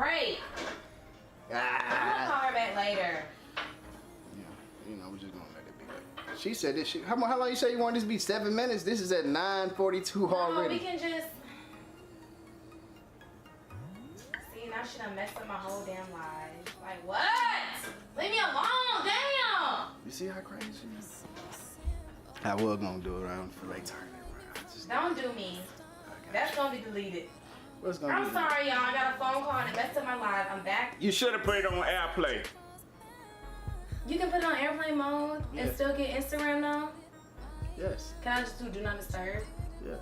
break. I'm gonna call her back later. Yeah, you know, we're just gonna let it be like. She said this shit. How long you say you want this to be? 7 minutes? This is at 9:42 already. We can just. See, now she done messed up my whole damn life. Like, what? Leave me alone, damn! You see how crazy she is? I was gonna do it around for like turning it around. Don't do me. That's gonna be deleted. What's gonna I'm sorry, y'all. I got a phone call and it messed up my life. I'm back. You should have put it on airplay. You can put it on airplane mode and still get Instagram now? Yes. Can I just do not disturb? Yeah.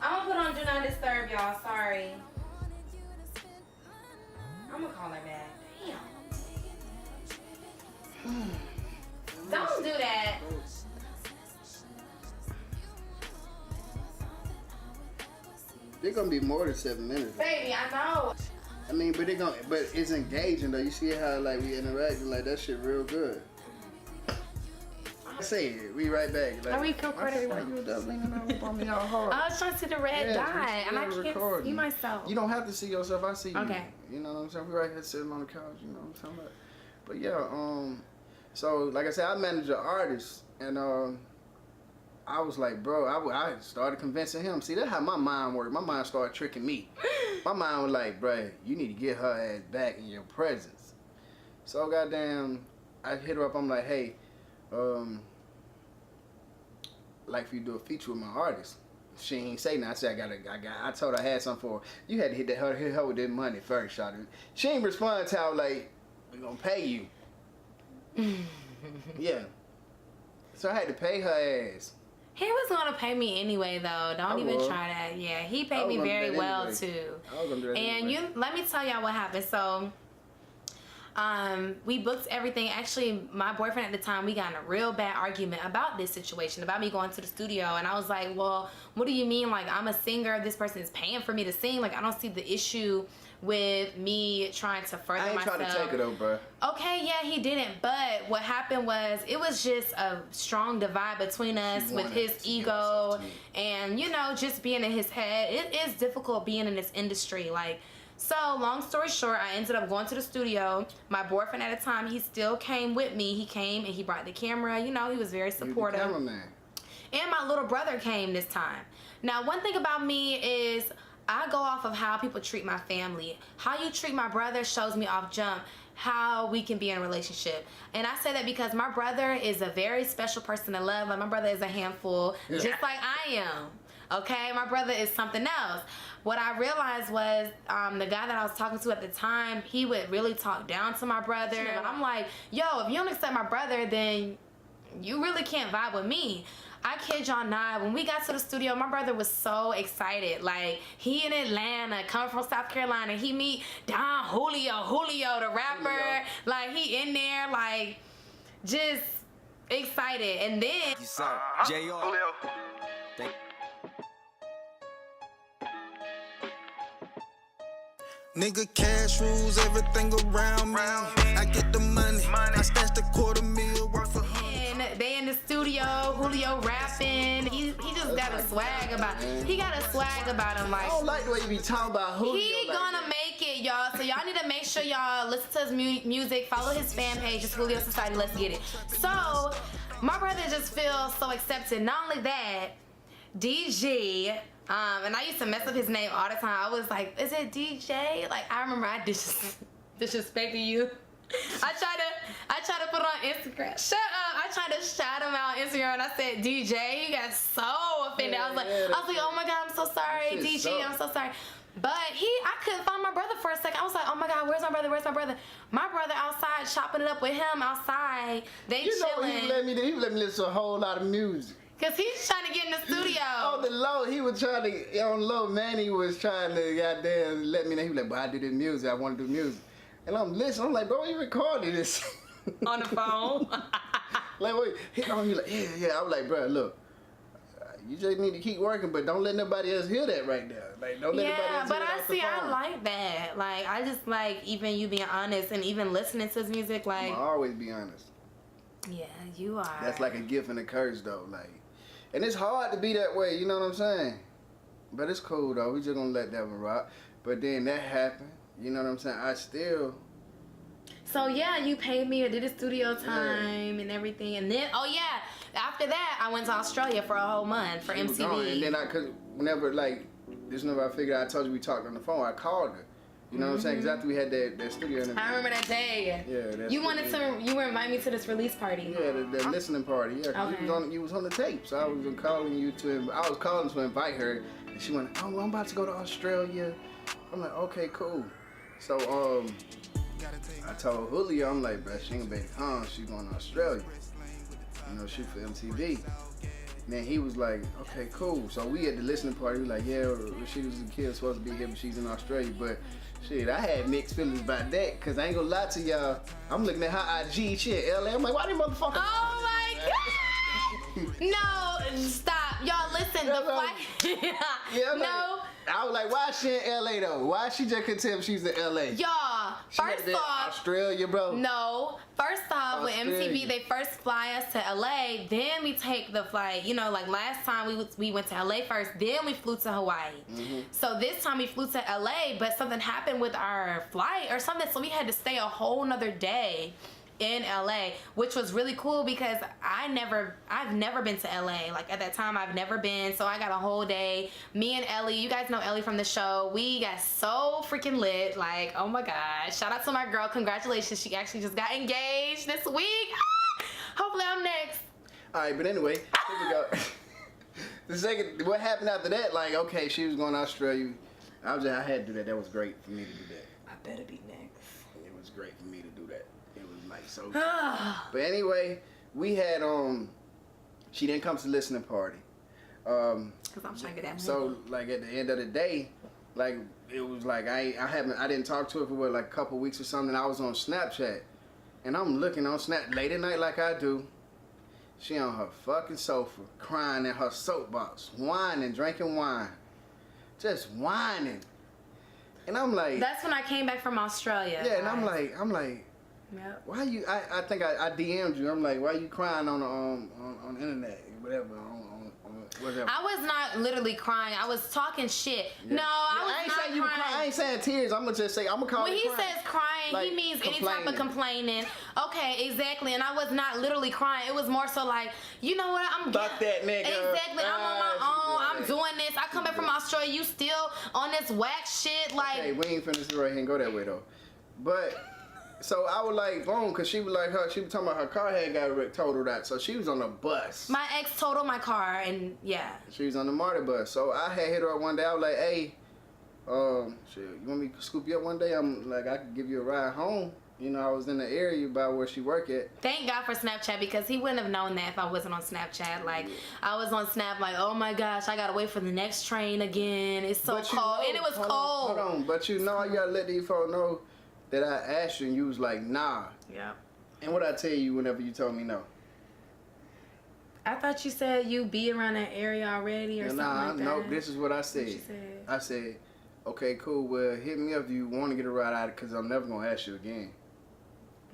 I'm gonna put on do not disturb, y'all. Sorry. I'm gonna call her back. Damn. Don't do that. They're gonna be more than 7 minutes. Baby, I know. I mean, but it's engaging though. You see how like we interacting, like that shit real good. Say it. We right back. Like, Are we recording? Why you just leaning over on me all hard? I was trying to see the red dot, and I can't see myself. You don't have to see yourself. I see you. Okay. You know what I'm saying? We right here sitting on the couch. You know what I'm talking about? But yeah. So like I said, I manage an artist, and I was like, bro, I started convincing him. See, that's how my mind worked. My mind started tricking me. My mind was like, bro, you need to get her ass back in your presence. So goddamn, I hit her up. I'm like, hey, like for you to do a feature with my artist. She ain't say nothing. I said I told her I had something for her. You had to hit her with that money first, shawty. She ain't respond to how like we gonna pay you. Yeah. So I had to pay her ass. He was gonna pay me anyway, though. Don't even try that. Yeah, he paid me very well too. I was gonna do that anyway. Let me tell y'all what happened. So, we booked everything. Actually, my boyfriend at the time, we got in a real bad argument about this situation, about me going to the studio. And I was like, well, what do you mean? Like, I'm a singer. This person is paying for me to sing. Like, I don't see the issue with me trying to further myself. I ain't trying to take it over, bro. Okay, yeah, he didn't. But what happened was, it was just a strong divide between us with his ego and, you know, just being in his head. It is difficult being in this industry. Like, so long story short, I ended up going to the studio. My boyfriend at the time, he still came with me. He came and he brought the camera. You know, he was very supportive. You're the cameraman. And my little brother came this time. Now, one thing about me is I go off of how people treat my family. How you treat my brother shows me off jump how we can be in a relationship. And I say that because my brother is a very special person to love. Like, my brother is a handful, just like I am. Okay, my brother is something else. What I realized was the guy that I was talking to at the time, he would really talk down to my brother. And I'm like, yo, if you don't accept my brother, then you really can't vibe with me. I kid y'all not, when we got to the studio, my brother was so excited. Like, he in Atlanta, coming from South Carolina. He meet Don Julio, the rapper. Like, he in there, like, just excited. And then Julio. Nigga, cash rules everything around me. I get the money. I stash the $250,000 worth of they in the studio, Julio rapping. He just got a swag about him. He got a swag about him. Like, I don't like the way you be talking about Julio. He gonna make it, y'all. So y'all need to make sure y'all listen to his music, follow his fan page, it's Julio Society. Let's get it. So my brother just feels so accepted. Not only that, DG. And I used to mess up his name all the time. I was like, is it DJ? Like, I remember I disrespected you. I tried to put it on Instagram. Shut up. I tried to shout him out on Instagram and I said, DJ, you got so offended. I was like, oh my God, I'm so sorry, DG, I'm so sorry. But I couldn't find my brother for a second. I was like, oh my God, where's my brother? Where's my brother? My brother outside chopping it up with him outside. They chilling. He let me listen to a whole lot of music. Cause he's trying to get in the studio. On the low, he was trying to, on low, Manny was trying to goddamn let me know. He was like, but I do this music, I want to do music. And I'm listening, I'm like, bro, you recorded this. On the phone? Like, wait, he was like, yeah. I was like, bro, look, you just need to keep working, but don't let nobody else hear that right now. Like, don't let nobody else hear that off the phone. I like that. Like, I just like even you being honest and even listening to his music, like. I'll always be honest. Yeah, you are. That's like a gift and a curse, though. Like, and it's hard to be that way, you know what I'm saying? But it's cool, though. We just gonna let that one rock. But then that happened. You know what I'm saying? I still. So yeah, you paid me, I did a studio time and everything, and then after that I went to Australia for a whole month for She was MTV. gone, and then cause whenever I figured I told you we talked on the phone, I called her. You know what I'm saying? Because after we had that studio interview. I remember that day. Yeah, you were inviting me to this release party. Yeah, the listening party. Yeah, 'cause Okay. you was on the tape, so I was calling you I was calling to invite her, and she went, "Oh, I'm about to go to Australia." I'm like, "Okay, cool." So I told Julio, I'm like, "Bro, she ain't gonna be she's going to Australia. You know, shoot for MTV." And then he was like, "Okay, cool." So we at the listening party, we like, "Yeah, Rashida was a kid supposed to be here, but she's in Australia." But shit, I had mixed feelings about that, cause I ain't gonna lie to y'all. I'm looking at her IG, shit, LA. I'm like, why they motherfuckers? Oh my god! No, stop, y'all. Listen, the flight. Yeah, No. I was like, why is she in LA though? Why she just couldn't tell if she's in LA? Y'all, first off, Australia, bro. no. First off, with Australia. MTV, they first fly us to LA, then we take the flight. You know, like last time we went to LA first, then we flew to Hawaii. So this time we flew to LA, but something happened with our flight or something, so we had to stay a whole nother day in LA, which was really cool because I've never been to LA. Like at that time, I've never been, so I got a whole day. Me and Ellie, you guys know Ellie from the show, we got so freaking lit. Like, oh my god, shout out to my girl, congratulations, she actually just got engaged this week. Hopefully I'm next. All right, but anyway, here we go. What happened after that? Like, okay, she was going to Australia. I had to do that. That was great for me to do that. I better be next. It was great for me to do that. It was like so. But anyway, we had she didn't come to the listening party. Cause I'm trying to get that. So like at the end of the day, like it was like I didn't talk to her for what, like a couple weeks or something. I was on Snapchat, and I'm looking on Snap late at night like I do. She on her fucking sofa, crying in her soapbox, whining, drinking wine, just whining. And I'm like, That's when I came back from Australia. yeah, and I'm like, Yep. why you? I think I DM'd you. I'm like, why you crying on the internet, whatever, on whatever. I was not literally crying. I was talking shit. Yeah. No, I was not saying you crying. I ain't saying tears. I'm gonna just say I'm gonna call When it he crying. says crying, Like, he means any type of complaining. complaining. Okay, exactly. And I was not literally crying. It was more so like, you know what? Fuck that nigga. Exactly. I'm on my own. I'm that. doing this. I come back from Australia. You still on this whack shit? Like, Hey, we ain't finna sit right here and go that way though. But so I was like, boom, cause she was like she was talking about her car had got totaled out, so she was on the bus. my ex totaled my car, and yeah. She was on the Marty bus. So I had hit her up one day. I was like, hey, shit, you want me to scoop you up one day? I'm like, I could give you a ride home. You know, I was in the area by where she work at. Thank God for Snapchat, because he wouldn't have known that if I wasn't on Snapchat. Like, I was on Snap like, oh my gosh, I gotta wait for the next train again. It's so But you cold. know- And it was hold cold. On, hold on. But you know, you gotta let these folks know that I asked you and you was like, nah. Yeah. And what I tell you whenever you told me no? I thought you said you be around that area already or something like that. Nope, this is what I said. What you said? I said, okay, cool, well, hit me up if you want to get a ride out because I'm never going to ask you again.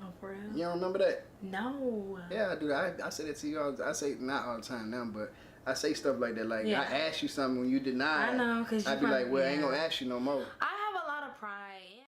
Oh, for real? You don't remember that? No. Yeah, I do. I say that to you all. I say not all the time now, but I say stuff like that. Like, Yeah. I asked you something when you denied. I know, 'cause you I'd be like, probably- well, I ain't yeah. going to ask you no more. I